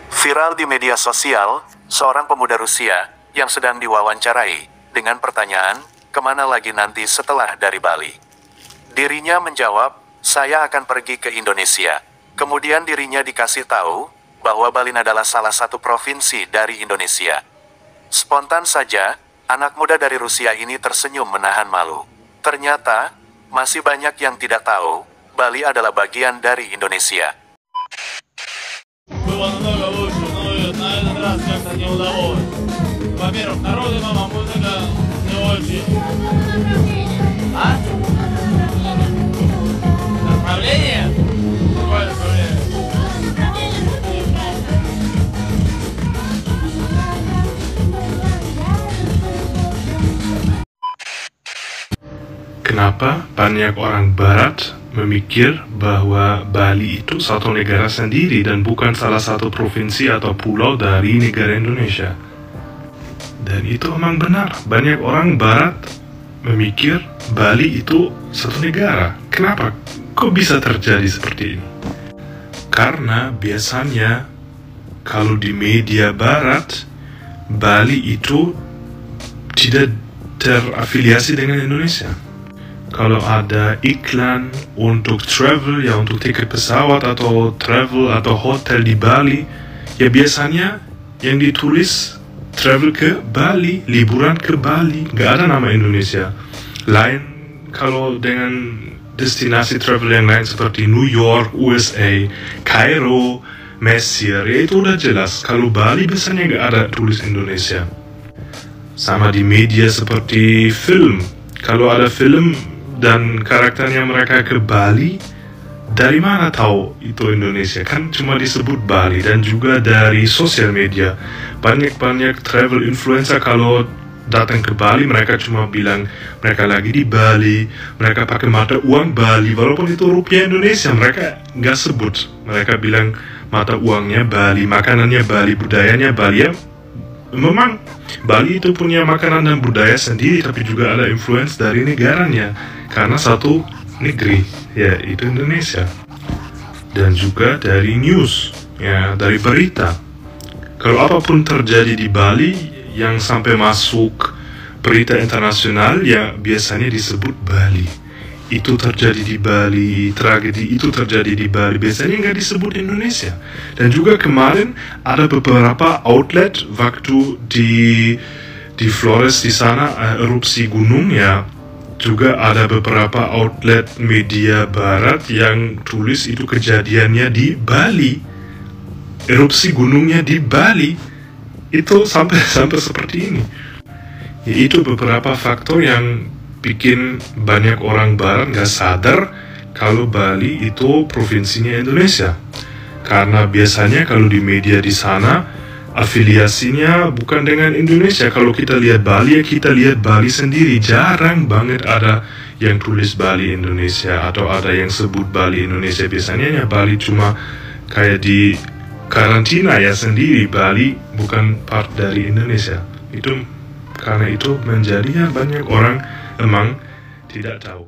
Viral di media sosial, seorang pemuda Rusia yang sedang diwawancarai dengan pertanyaan, kemana lagi nanti setelah dari Bali? Dirinya menjawab, saya akan pergi ke Indonesia. Kemudian dirinya dikasih tahu bahwa Bali adalah salah satu provinsi dari Indonesia. Spontan saja, anak muda dari Rusia ini tersenyum menahan malu. Ternyata, masih banyak yang tidak tahu, Bali adalah bagian dari Indonesia. Kenapa banyak orang Barat memikir bahwa Bali itu satu negara sendiri dan bukan salah satu provinsi atau pulau dari negara Indonesia? Dan itu memang benar, banyak orang Barat memikir Bali itu satu negara. Kenapa? Kok bisa terjadi seperti ini? Karena biasanya kalau di media Barat, Bali itu tidak terafiliasi dengan Indonesia. Kalau ada iklan untuk travel, ya untuk tiket pesawat atau travel atau hotel di Bali, ya biasanya yang ditulis travel ke Bali, liburan ke Bali, nggak ada nama Indonesia. Lain kalau dengan destinasi travel yang lain seperti New York, USA, Kairo, Mesir, ya itu udah jelas. Kalau Bali biasanya nggak ada tulis Indonesia. Sama di media seperti film, kalau ada film dan karakternya mereka ke Bali, dari mana tahu itu Indonesia? Kan cuma disebut Bali. Dan juga dari sosial media, banyak travel influencer kalau datang ke Bali, mereka cuma bilang mereka lagi di Bali, mereka pakai mata uang Bali, walaupun itu rupiah Indonesia, mereka nggak sebut. Mereka bilang mata uangnya Bali, makanannya Bali, budayanya Bali. Ya, memang Bali itu punya makanan dan budaya sendiri, tapi juga ada influence dari negaranya, karena satu negeri, ya itu Indonesia. Dan juga dari news, ya dari berita. Kalau apapun terjadi di Bali yang sampai masuk berita internasional, ya biasanya disebut Bali. Itu terjadi di Bali, tragedi itu terjadi di Bali, biasanya nggak disebut Indonesia. Dan juga kemarin ada beberapa outlet waktu di Flores di sana erupsi gunung, ya juga ada beberapa outlet media Barat yang tulis itu kejadiannya di Bali, erupsi gunungnya di Bali. Itu sampai seperti ini. Ya, itu beberapa faktor yang bikin banyak orang Barat nggak sadar kalau Bali itu provinsinya Indonesia. Karena biasanya kalau di media di sana, afiliasinya bukan dengan Indonesia. Kalau kita lihat Bali, ya kita lihat Bali sendiri. Jarang banget ada yang tulis Bali Indonesia atau ada yang sebut Bali Indonesia. Biasanya ya Bali cuma kayak di karantina ya sendiri. Bali bukan part dari Indonesia. Itu karena itu menjadinya banyak orang emang tidak tahu.